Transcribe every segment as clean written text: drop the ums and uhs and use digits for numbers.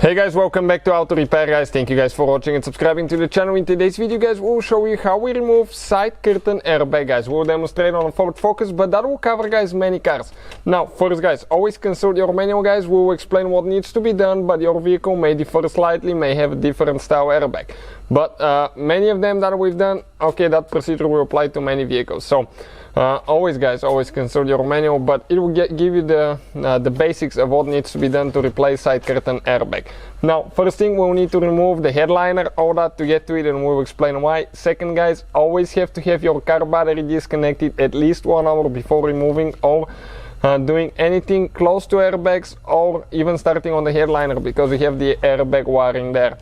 Hey guys, welcome back to Auto Repair guys. Thank you guys for watching and subscribing to the channel. In today's video guys, we'll show you how we remove side curtain airbag guys. We'll demonstrate on a Ford Focus, but that will cover guys many cars. Now first guys, always consult your manual guys. We'll explain what needs to be done, but your vehicle may differ slightly, may have a different style airbag. But many of them that we've done, okay, that procedure will apply to many vehicles. So always guys, always consult your manual, but it will give you the basics of what needs to be done to replace side curtain airbag. Now first thing, we'll need to remove the headliner, all that to get to it, and we'll explain why. Second guys, always have to have your car battery disconnected at least 1 hour before removing or doing anything close to airbags, or even starting on the headliner, because we have the airbag wiring there.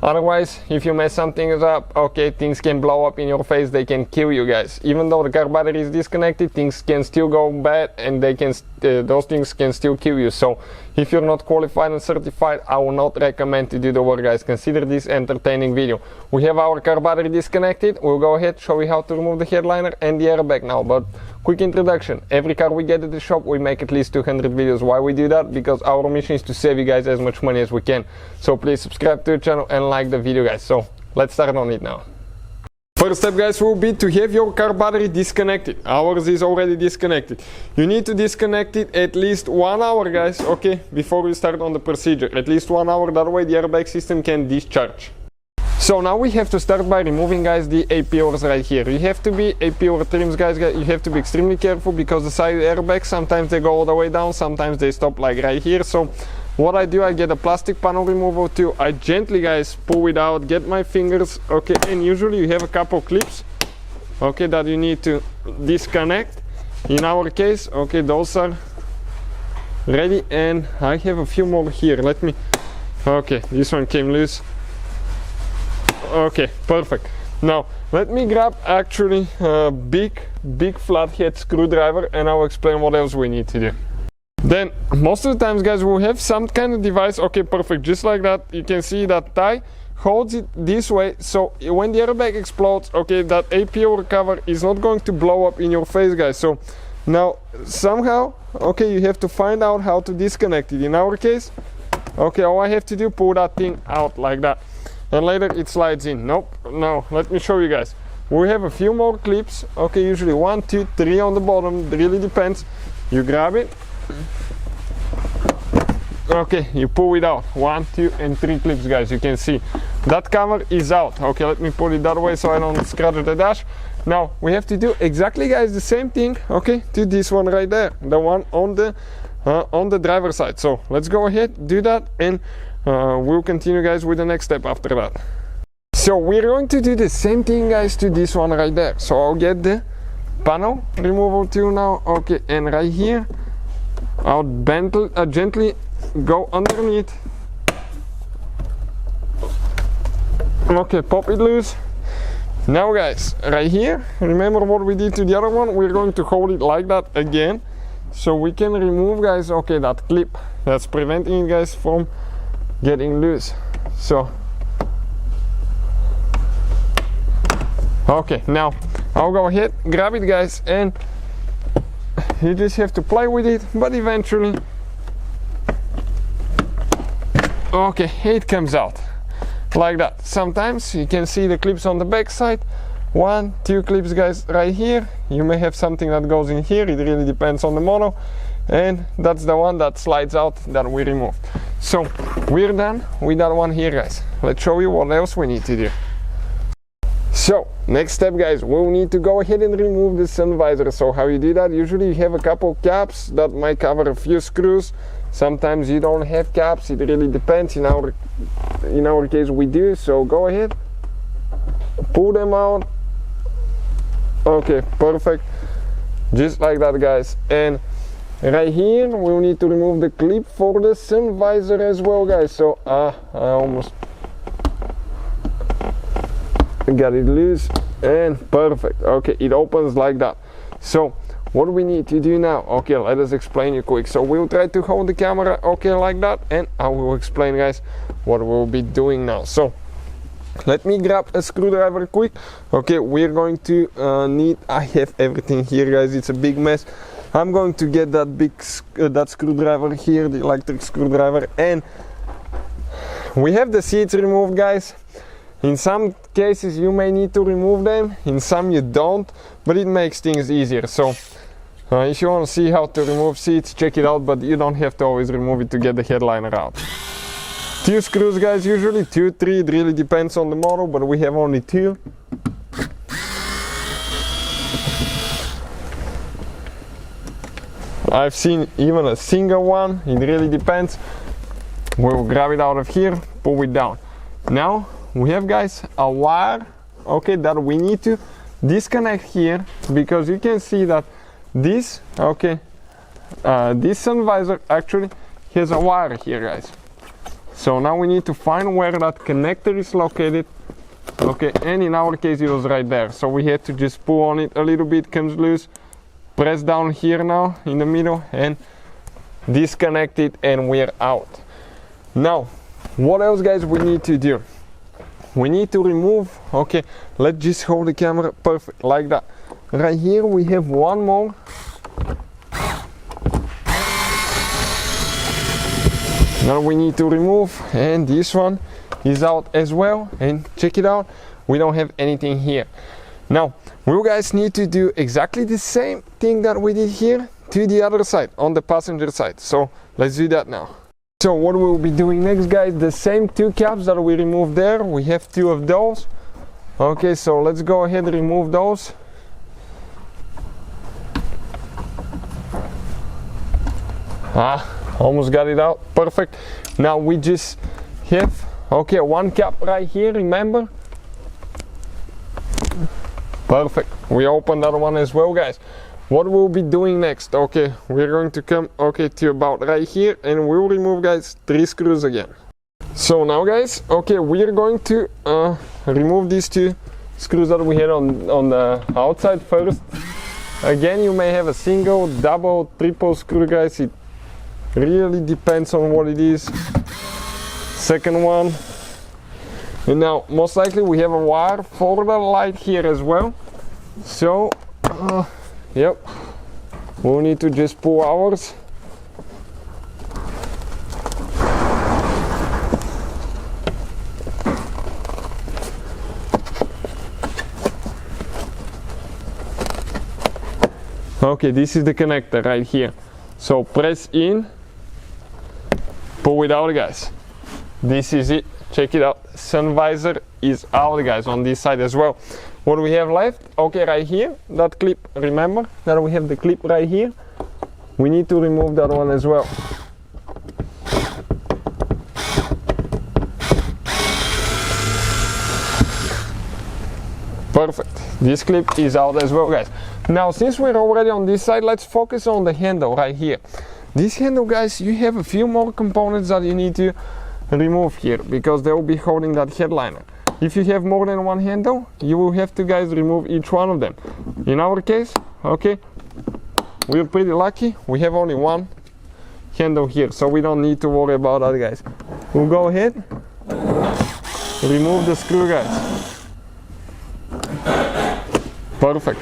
Otherwise, if you mess something up, okay, things can blow up in your face, they can kill you guys. Even though the car battery is disconnected, things can still go bad, and they can those things can still kill you. So if you're not qualified and certified, I will not recommend to do the work guys. Consider this entertaining video. We have our car battery disconnected. We'll go ahead, show you how to remove the headliner and the airbag now. But quick introduction, every car we get at the shop, we make at least 200 videos. Why we do that? Because our mission is to save you guys as much money as we can. So please subscribe to the channel and like the video guys. So let's start on it now. First step guys will be to have your car battery disconnected. Ours is already disconnected. You need to disconnect it at least 1 hour guys, okay, before you start on the procedure. At least 1 hour, that way the airbag system can discharge. So now we have to start by removing guys the APRs right here. You have to be APR trims guys, you have to be extremely careful, because the side airbags, sometimes they go all the way down, sometimes they stop like right here. So what I do, I get a plastic panel removal tool, I gently guys pull it out, get my fingers, okay, and usually you have a couple clips, okay, that you need to disconnect. In our case, okay, those are ready, and I have a few more here. Let me, okay, this one came loose. Okay, perfect. Now let me grab actually a big flathead screwdriver, and I'll explain what else we need to do. Then most of the times guys, we'll have some kind of device, okay, perfect, just like that. You can see that tie holds it this way, so when the airbag explodes, okay, that APR cover is not going to blow up in your face guys. So now somehow, okay, you have to find out how to disconnect it. In our case, okay, all I have to do, pull that thing out like that, and later it slides in. Nope, no, let me show you guys. We have a few more clips, okay, usually 1, 2, 3 on the bottom, it really depends. You grab it, okay, you pull it out, 1, 2 and 3 clips guys. You can see that cover is out. Okay, let me put it that way so I don't scratch the dash. Now we have to do exactly guys the same thing, okay, to this one right there, the one on the driver's side. So let's go ahead, do that, and we'll continue guys with the next step after that. So we're going to do the same thing guys to this one right there. So I'll get the panel removal tool now, okay, and right here I'll gently go underneath, okay, pop it loose. Now guys, right here, remember what we did to the other one, we're going to hold it like that again, so we can remove guys, okay, that clip that's preventing it guys from getting loose. So okay, now I'll go ahead, grab it guys, and you just have to play with it, but eventually, okay, it comes out like that. Sometimes you can see the clips on the back side, 1, 2 clips guys right here. You may have something that goes in here, it really depends on the model, and that's the one that slides out that we removed. So we're done with that one here guys. Let's show you what else we need to do. So next step guys, we'll need to go ahead and remove the sun visor. So how you do that, usually you have a couple caps that might cover a few screws. Sometimes you don't have caps, it really depends. In our case we do. So go ahead, pull them out, okay, perfect, just like that guys. And right here we'll need to remove the clip for the sun visor as well guys. So I almost got it loose, and perfect, okay, it opens like that. So what we need to do now, okay, let us explain you quick. So we'll try to hold the camera, okay, like that, and I will explain guys what we'll be doing now. So let me grab a screwdriver quick. Okay, we're going to need, I have everything here guys, it's a big mess. I'm going to get that big that screwdriver here, the electric screwdriver, and we have the seats removed, guys. In some cases you may need to remove them, in some you don't, but it makes things easier. So if you want to see how to remove seats, check it out, but you don't have to always remove it to get the headliner out. 2 screws, guys, usually 2, 3, it really depends on the model, but we have only 2. I've seen even a single one, it really depends. We'll grab it out of here, pull it down. Now we have, guys, a wire, okay, that we need to disconnect here, because you can see that this, okay, this sun visor actually has a wire here, guys. So now we need to find where that connector is located, okay, and in our case it was right there. So we had to just pull on it a little bit, comes loose, press down here now in the middle and disconnect it, and we're out. Now what else, guys, we need to do? We need to remove, okay, let's just hold the camera perfect like that. Right here we have one more. Now we need to remove, and this one is out as well, and check it out, we don't have anything here. Now we guys need to do exactly the same thing that we did here to the other side, on the passenger side. So let's do that now. So what we'll be doing next, guys, the same 2 caps that we removed there, we have 2 of those. Okay, so let's go ahead and remove those. Almost got it out, perfect. Now we just have, okay, 1 cap right here, remember? Perfect, we open that one as well, guys. What we'll be doing next, okay, we're going to come, okay, to about right here, and we'll remove, guys, 3 screws again. So now, guys, okay, we're going to remove these 2 screws that we had on the outside first. Again, you may have a single, double, triple screw, guys, it really depends on what it is. Second one, and now most likely we have a wire for the light here as well. So yep, we'll need to just pull ours. Okay, this is the connector right here. So press in, pull it out, guys. This is it, check it out. Sun visor is out, guys, on this side as well. What do we have left? Okay, right here, that clip, remember that we have the clip right here. We need to remove that one as well. Perfect, this clip is out as well, guys. Now since we're already on this side, let's focus on the handle right here. This handle, guys, you have a few more components that you need to remove here, because they will be holding that headliner. If you have more than 1 handle, you will have to, guys, remove each one of them. In our case, okay, we're pretty lucky, we have only 1 handle here, so we don't need to worry about that, guys. We'll go ahead, remove the screw, guys. Perfect,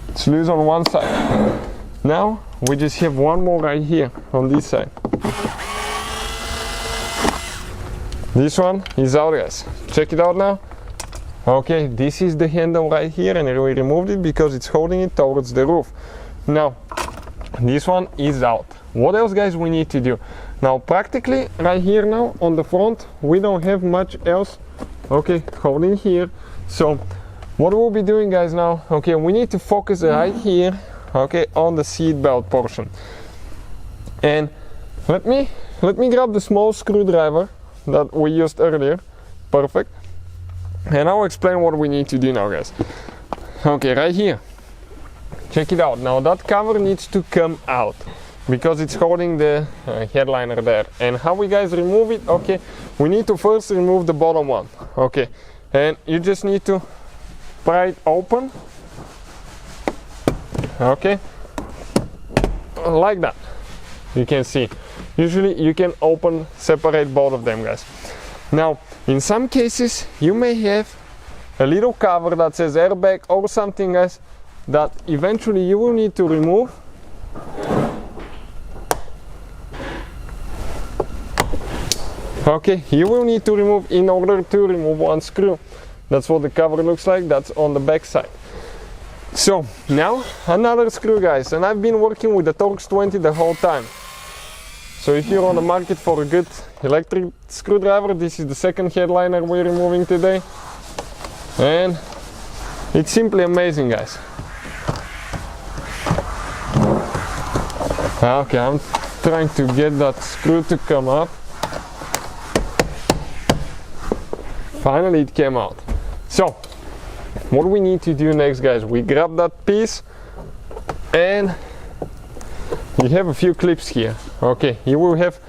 it's loose on one side. Now we just have 1 more right here on this side. This one is out, guys. Check it out now. Okay, this is the handle right here, and we removed it because it's holding it towards the roof. Now this one is out. What else, guys, we need to do? Now practically right here now on the front we don't have much else, okay, holding here. So what we'll be doing, guys, now, okay, we need to focus right here, okay, on the seat belt portion. And let me grab the small screwdriver that we used earlier. Perfect. And I'll explain what we need to do now, guys. Okay, right here, check it out. Now that cover needs to come out because it's holding the headliner there. And how we, guys, remove it? Okay, we need to first remove the bottom one. Okay, and you just need to pry it open, okay, like that. You can see, usually you can separate both of them, guys. Now in some cases you may have a little cover that says airbag or something, guys, that eventually you will need to remove. Okay, you will need to remove in order to remove one screw. That's what the cover looks like. That's on the back side. So now another screw, guys, and I've been working with the Torx 20 the whole time. So if you're on the market for a good electric screwdriver, this is the second headliner we're removing today, and it's simply amazing, guys. Okay, I'm trying to get that screw to come up. Finally it came out. So what we need to do next, guys, we grab that piece and you have a few clips here. Okay, you will have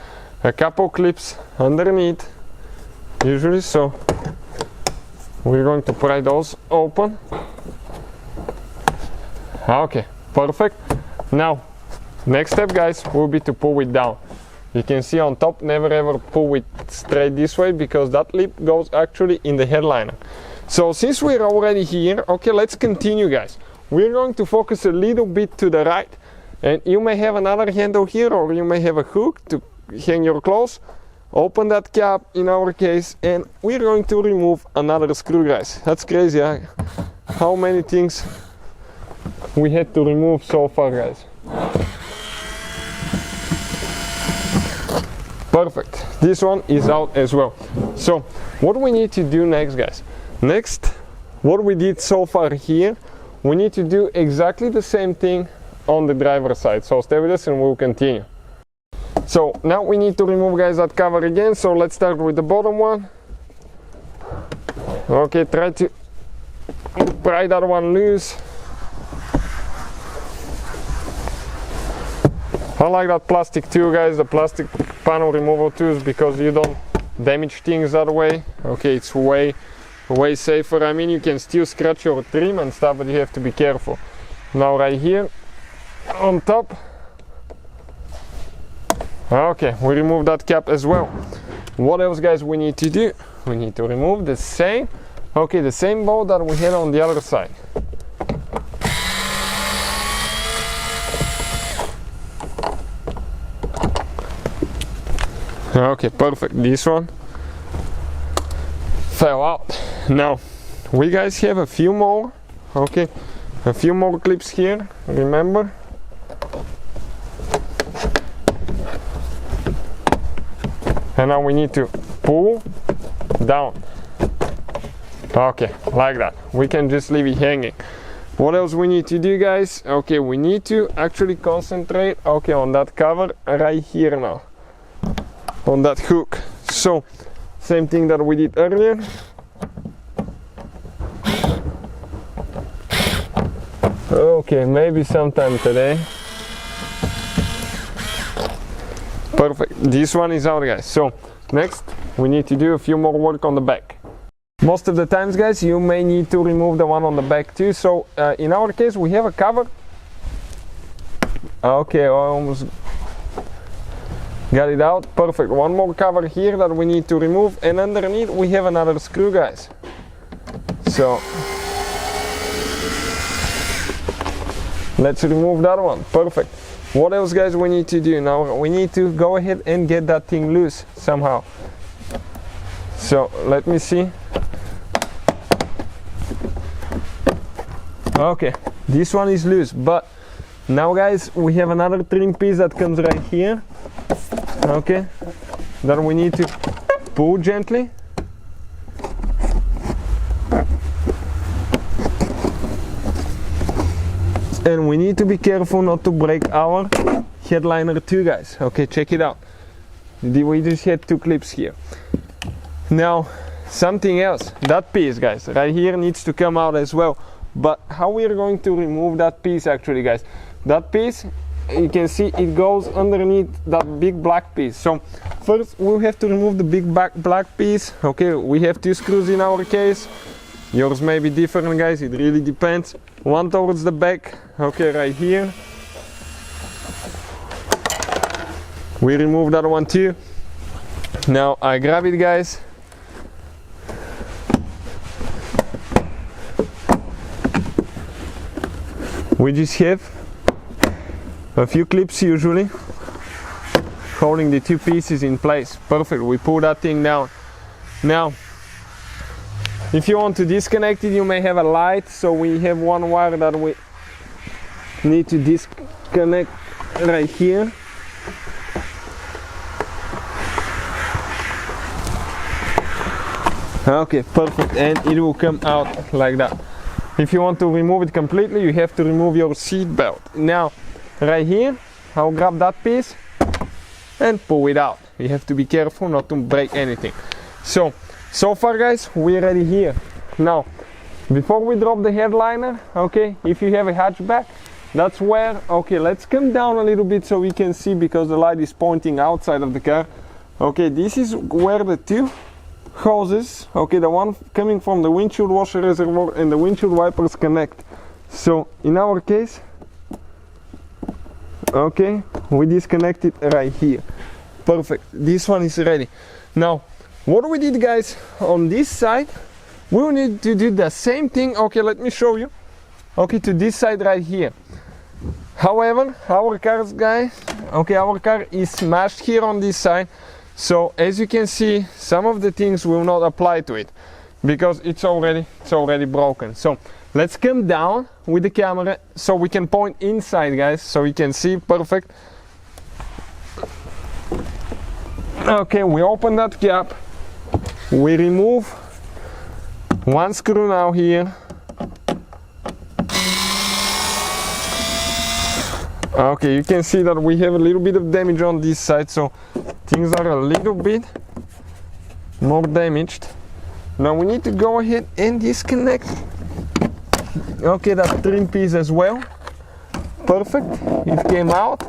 a couple clips underneath usually, so we're going to pry those open. Okay, perfect. Now next step, guys, will be to pull it down. You can see on top, never ever pull it straight this way because that lip goes actually in the headliner. So since we're already here, okay, let's continue, guys. We're going to focus a little bit to the right, and you may have another handle here, or you may have a hook to hang your clothes. Open that cap in our case, and we're going to remove another screw, guys. That's crazy, huh? How many things we had to remove so far, guys. Perfect, this one is out as well. So what we need to do next, guys, next, what we did so far here, we need to do exactly the same thing on the driver's side. So stay with us and we'll continue. So now we need to remove, guys, that cover again. So let's start with the bottom one. Okay, try to pry that one loose. I like that plastic too, guys, the plastic panel removal tools, because you don't damage things that way. Okay, it's way safer. I mean, you can still scratch your trim and stuff, but you have to be careful. Now right here on top, okay, we remove that cap as well. What else, guys, we need to do? We need to remove the same bolt that we had on the other side. Okay, perfect. This one fell out. Now we, guys, have a few more, okay, a few more clips here, remember. And now we need to pull down. Okay, like that. We can just leave it hanging. What else we need to do, guys? Okay, we need to actually concentrate, okay, on that cover right here now, on that hook. So same thing that we did earlier. Okay, maybe sometime today. Perfect, this one is out, guys. So next we need to do a few more work on the back. Most of the times, guys, you may need to remove the one on the back too. So in our case, we have a cover. Okay, I almost got it out. Perfect. One more cover here that we need to remove, and underneath we have another screw, guys. So let's remove that one. Perfect. What else, guys, we need to do? Now we need to go ahead and get that thing loose somehow. So let me see. Okay, this one is loose, but now, guys, we have another trim piece that comes right here. Okay, that we need to pull gently. And we need to be careful not to break our headliner too, guys. Okay, check it out. We just had two clips here. Now, something else, that piece, guys, right here needs to come out as well. But how we are going to remove that piece, actually, guys? That piece, you can see it goes underneath that big black piece. So first we'll have to remove the big black piece. Okay, we have two screws in our case. Yours may be different, guys, it really depends. One towards the back, okay, right here. We remove that one too. Now I grab it, guys. We just have a few clips usually. holding the two pieces in place. Perfect, we pull that thing down. Now, if you want to disconnect it, you may have a light, so we have one wire that we need to disconnect right here. Okay, perfect, and it will come out like that. If you want to remove it completely, you have to remove your seat belt. Now, right here, I'll grab that piece and pull it out. You have to be careful not to break anything. So far guys, we're ready here. Now, before we drop the headliner, okay, if you have a hatchback, that's where, okay, let's come down a little bit so we can see, because the light is pointing outside of the car. Okay, this is where the two hoses, okay, the one coming from the windshield washer reservoir and the windshield wipers connect. So in our case, okay, we disconnect it right here. Perfect, this one is ready. Now, what we did guys on this side, we will need to do the same thing. Okay, let me show you. Okay, to this side right here. However, our cars guys, okay, our car is smashed here on this side. So as you can see, some of the things will not apply to it because it's already broken. So let's come down with the camera so we can point inside guys, so we can see. Perfect. Okay, we open that cap, we remove one screw now here. Okay, you can see that we have a little bit of damage on this side, so things are a little bit more damaged. Now we need to go ahead and disconnect, okay, that trim piece as well. Perfect, it came out.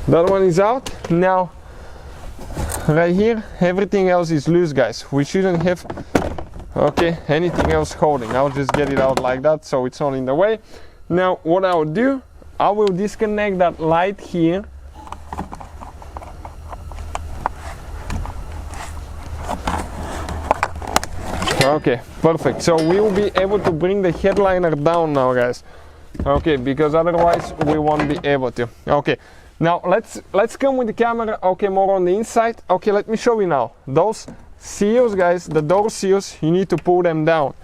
That one is out. Now right here, everything else is loose guys. We shouldn't have, okay, anything else holding. I'll just get it out like that so it's not in the way. Now what I'll do, I will disconnect that light here. Okay, perfect. So we will be able to bring the headliner down now guys. Okay, because otherwise we won't be able to. Okay, now let's come with the camera, okay, more on the inside. Okay, let me show you now. Those seals guys, the door seals, you need to pull them down.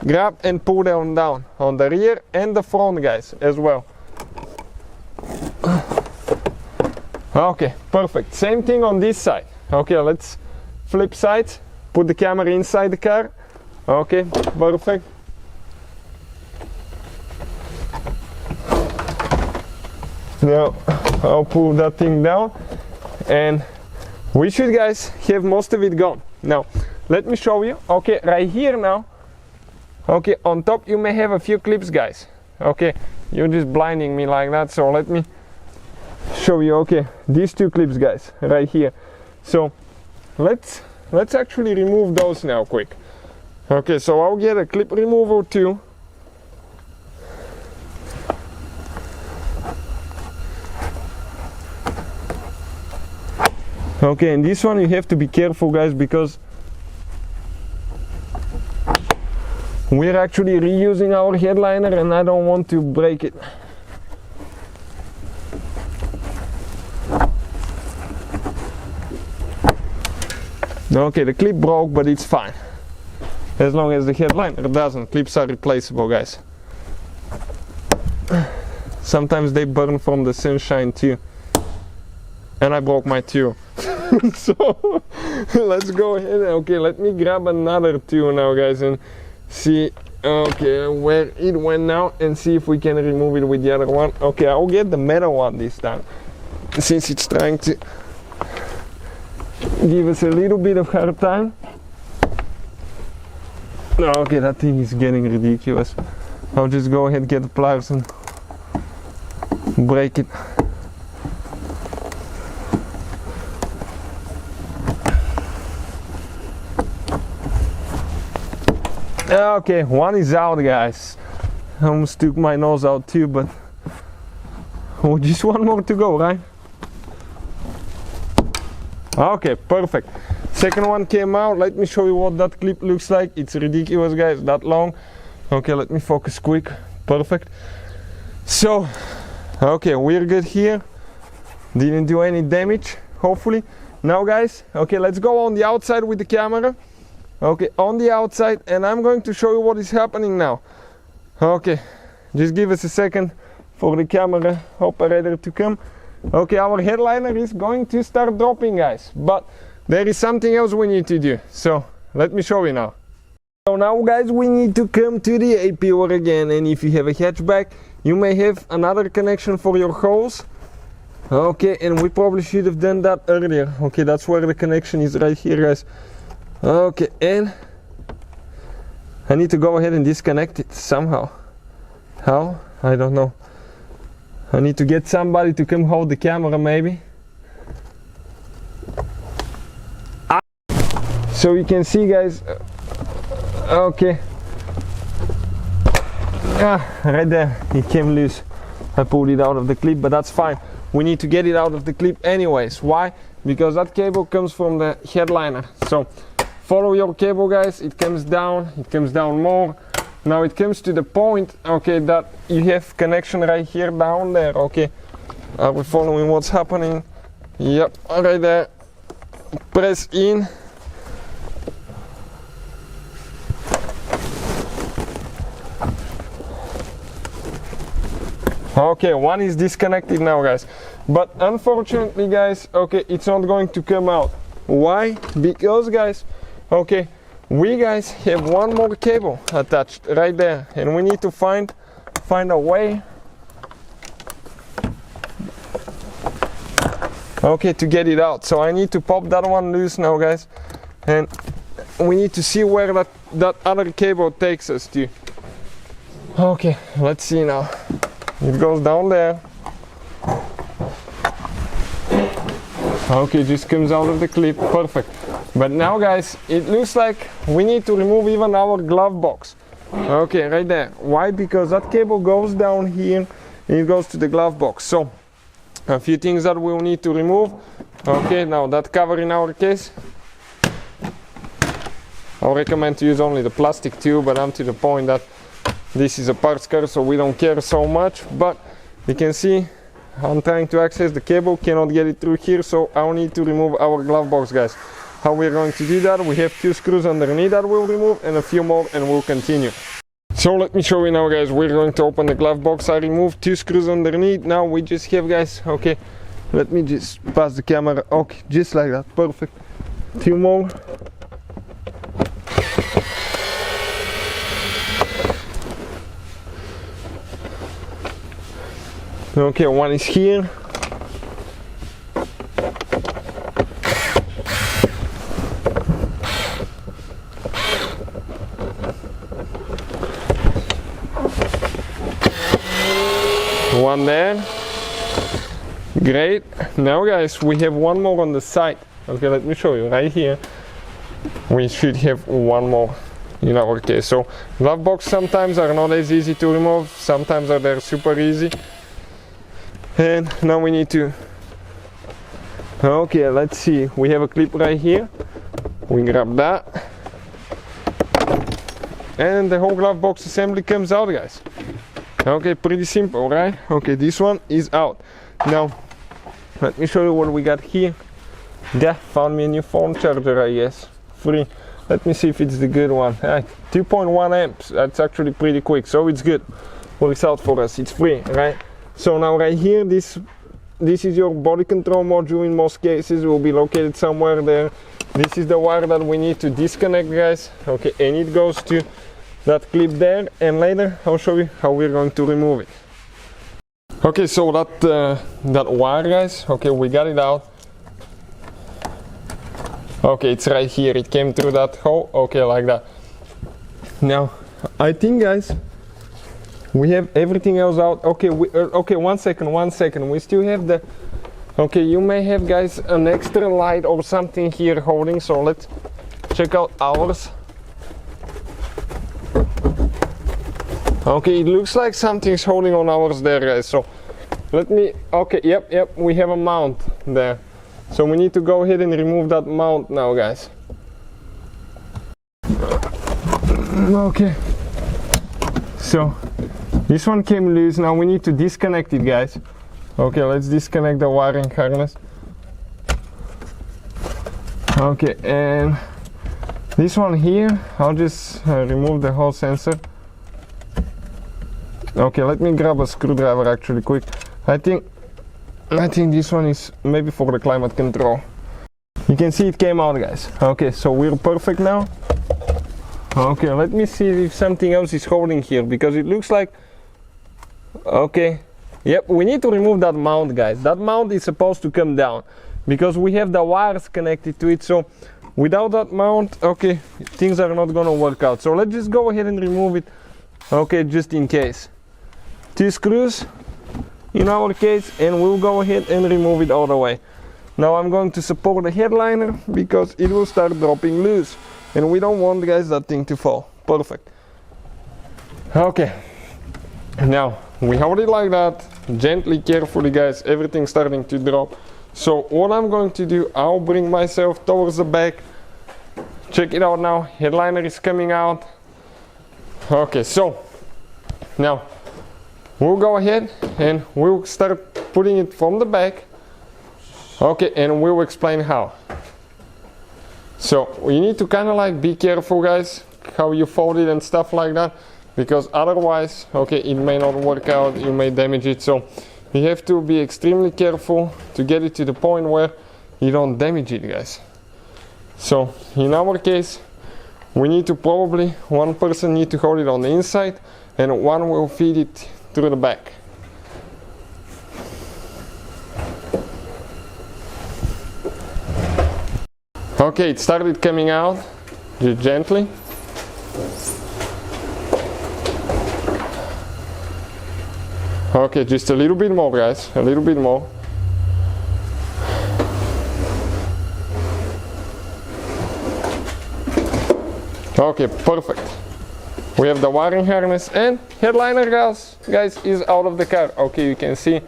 Grab and pull them down on the rear and the front guys as well. Okay, perfect. Same thing on this side. Okay, let's flip sides, put the camera inside the car. Okay, perfect. Now I'll pull that thing down and we should guys have most of it gone. Now let me show you. Okay, right here now, okay, on top you may have a few clips guys. Okay, you're just blinding me like that, so let me show you. Okay, these two clips guys right here. So let's actually remove those now quick. Okay, so I'll get a clip remover too. Okay, and this one you have to be careful guys, because we're actually reusing our headliner and I don't want to break it. Okay, the clip broke, but it's fine. As long as the headliner doesn't. Clips are replaceable guys. Sometimes they burn from the sunshine too. And I broke my too. So let's go ahead. Okay, let me grab another too now guys and see, okay, where it went now, and see if we can remove it with the other one. Okay, I'll get the metal one this time, since it's trying to give us a little bit of hard time. Okay, that thing is getting ridiculous. I'll just go ahead and get the pliers and break it. Okay, one is out guys. I almost took my nose out too, but just one more to go, right? Okay, perfect. Second one came out. Let me show you what that clip looks like. It's ridiculous guys, that long. Okay, let me focus quick. Perfect. So, okay, we're good here. Didn't do any damage, hopefully. Now guys, okay, let's go on the outside with the camera. Okay, on the outside, and I'm going to show you what is happening now. Okay, just give us a second for the camera operator to come. Okay, our headliner is going to start dropping, guys, but there is something else we need to do, so let me show you now. So now guys, we need to come to the APR again, and if you have a hatchback, you may have another connection for your hose. Okay, and we probably should have done that earlier. Okay, that's where the connection is, right here, guys. Okay, and I need to go ahead and disconnect it somehow. How? I don't know. I need to get somebody to come hold the camera, maybe. So you can see, guys. Okay. Right there, it came loose. I pulled it out of the clip, but that's fine. We need to get it out of the clip anyways. Why? Because that cable comes from the headliner. So follow your cable, guys. It comes down more. Now it comes to the point, okay, that you have connection right here down there. Okay, are we following what's happening? Yep, right there. Press in. Okay, one is disconnected now, guys, but unfortunately, guys, okay, it's not going to come out. Why? Because, guys, okay, we guys have one more cable attached right there, and we need to find a way, okay, to get it out. So I need to pop that one loose now, guys, and we need to see where that other cable takes us to. Okay, let's see now. It goes down there. Okay, just comes out of the clip, perfect. But now, guys, it looks like we need to remove even our glove box. Okay, right there. Why? Because that cable goes down here and it goes to the glove box. So a few things that we'll need to remove. Okay, now that cover in our case, I'll recommend to use only the plastic tube, but I'm to the point that this is a parts car, so we don't care so much. But you can see I'm trying to access the cable, cannot get it through here, so I'll need to remove our glove box, guys. How we're going to do that? We have 2 screws underneath that we'll remove, and a few more, and we'll continue. So let me show you now, guys. We're going to open the glove box. I removed 2 screws underneath. Now we just have, guys, okay, let me just pass the camera. Okay, just like that, perfect. 2 more. Okay, one is here. One there. Great. Now, guys, we have one more on the side. Okay, let me show you right here. We should have one more in our case. So glove box sometimes are not as easy to remove, sometimes they're super easy. And now we need to, okay, let's see, we have a clip right here, we grab that, and the whole glove box assembly comes out, guys. Okay, pretty simple, right? Okay, this one is out. Now let me show you what we got here. Yeah, found me a new phone charger, I guess, free. Let me see if it's the good one. 2.1 amps, that's actually pretty quick, so it's good, works out for us, it's free, right? So now right here, this is your body control module. In most cases will be located somewhere there. This is the wire that we need to disconnect, guys. Okay, and it goes to that clip there, and later I'll show you how we're going to remove it. Okay, so that wire, guys, okay, we got it out. Okay, it's right here, it came through that hole, okay, like that. Now I think, guys, we have everything else out. Okay, okay, one second, we still have the, okay, you may have, guys, an extra light or something here holding, so let's check out ours. Okay, it looks like something's holding on ours there, guys, so let me, okay, yep, we have a mount there, so we need to go ahead and remove that mount now, guys. Okay, so this one came loose. Now we need to disconnect it, guys. Okay, let's disconnect the wiring harness. Okay, and this one here, I'll just remove the whole sensor. Okay, let me grab a screwdriver actually quick. I think this one is maybe for the climate control. You can see it came out, guys. Okay, so we're perfect now. Okay, let me see if something else is holding here, because it looks like, okay, yep, we need to remove that mount, guys. That mount is supposed to come down because we have the wires connected to it, so without that mount, okay, things are not gonna work out. So let's just go ahead and remove it, okay, just in case. 2 screws in our case, and we'll go ahead and remove it all the way. Now I'm going to support the headliner because it will start dropping loose, and we don't want, guys, that thing to fall. Perfect. Okay, now we hold it like that, gently, carefully, guys. Everything's starting to drop. So what I'm going to do, I'll bring myself towards the back. Check it out now, headliner is coming out. Okay, so now we'll go ahead and we'll start putting it from the back. Okay, and we'll explain how. So you need to kind of like be careful, guys, how you fold it and stuff like that, because otherwise, okay, it may not work out, you may damage it. So you have to be extremely careful to get it to the point where you don't damage it, guys. So in our case, we need to probably, one person need to hold it on the inside and one will feed it through the back. Okay, it started coming out, just gently. Okay, just a little bit more, guys, a little bit more. Okay, perfect. We have the wiring harness and headliner, guys, is out of the car. Okay, you can see,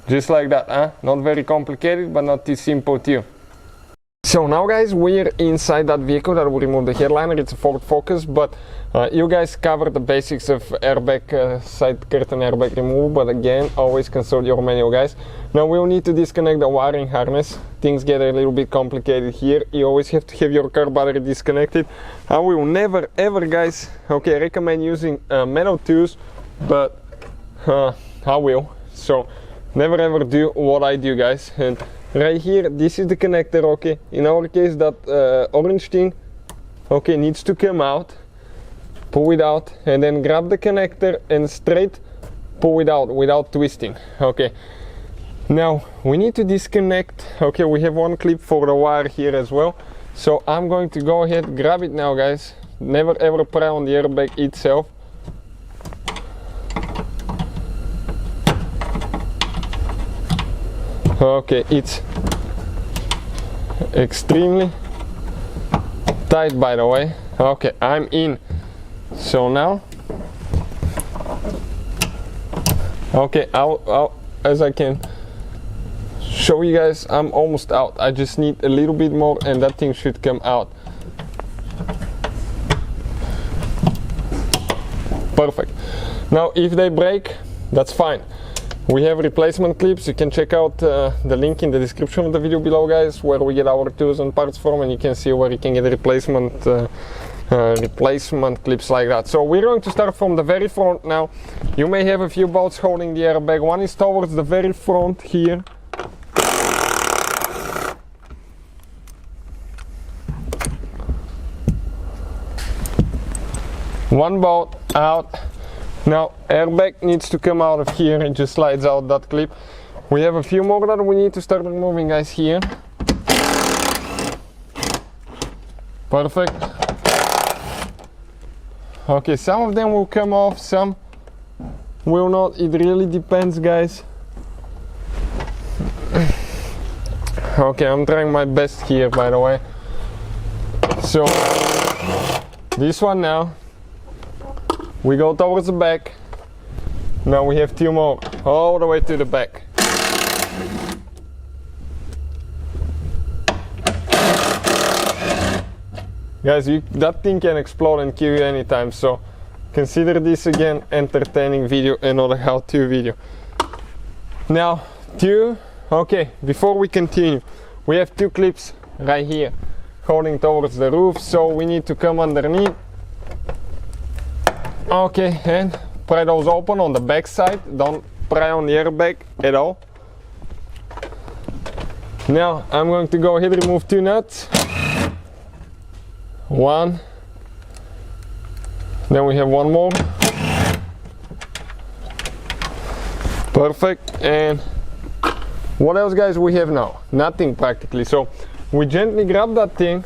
just like that, huh? Not very complicated, but not too simple too. So now, guys, we're inside that vehicle that will remove the headliner. It's a Ford Focus, but you guys covered the basics of airbag, side curtain airbag removal, but again, always consult your manual, guys. Now we'll need to disconnect the wiring harness. Things get a little bit complicated here. You always have to have your car battery disconnected. I will never ever, guys, okay, recommend using metal tools, but I will. So never ever do what I do, guys. And right here, this is the connector, okay. In our case, that orange thing, okay, needs to come out. Pull it out, and then grab the connector and straight pull it out without twisting, okay. Now, we need to disconnect, okay, we have one clip for the wire here as well. So I'm going to go ahead, grab it now, guys. Never ever pry on the airbag itself. Okay, it's extremely tight, by the way. Okay, I'm in. So now, okay, as I can show you guys, I'm almost out. I just need a little bit more and that thing should come out. Perfect. Now if they break, that's fine. We have replacement clips. You can check out the link in the description of the video below, guys, where we get our tools and parts from, and you can see where you can get replacement clips like that. So we're going to start from the very front now. You may have a few bolts holding the airbag. One is towards the very front here. One bolt out. Now airbag needs to come out of here. It just slides out that clip. We have a few more that we need to start removing, guys, here. Perfect. Okay, some of them will come off, some will not. It really depends, guys. Okay, I'm trying my best here, by the way. So this one now, we go towards the back. Now we have two more, all the way to the back. Guys, that thing can explode and kill you anytime, so consider this again entertaining video and not a how-to video. Now, two. Okay, before we continue, we have two clips right here holding towards the roof, so we need to come underneath. Okay, and pry those open on the back side. Don't pry on the airbag at all. Now I'm going to go ahead and remove two nuts. One. Then we have one more. Perfect. And what else, guys, we have now? Nothing practically. So we gently grab that thing.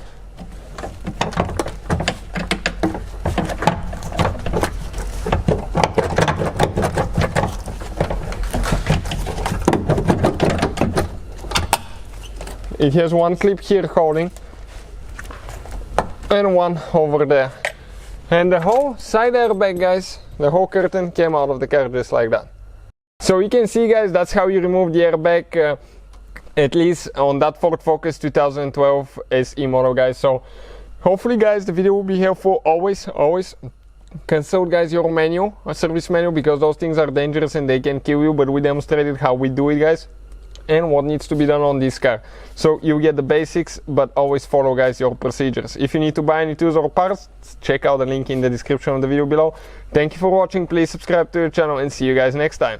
It has one clip here holding and one over there. And the whole side airbag, guys, the whole curtain came out of the car just like that. So you can see, guys, that's how you remove the airbag, at least on that Ford Focus 2012 SE model, guys. So hopefully, guys, the video will be helpful. Always consult, guys, your manual, a service manual, because those things are dangerous and they can kill you. But we demonstrated how we do it, guys, and what needs to be done on this car. So you get the basics, but always follow, guys, your procedures. If you need to buy any tools or parts, check out the link in the description of the video below. Thank you for watching. Please subscribe to the channel and see you guys next time.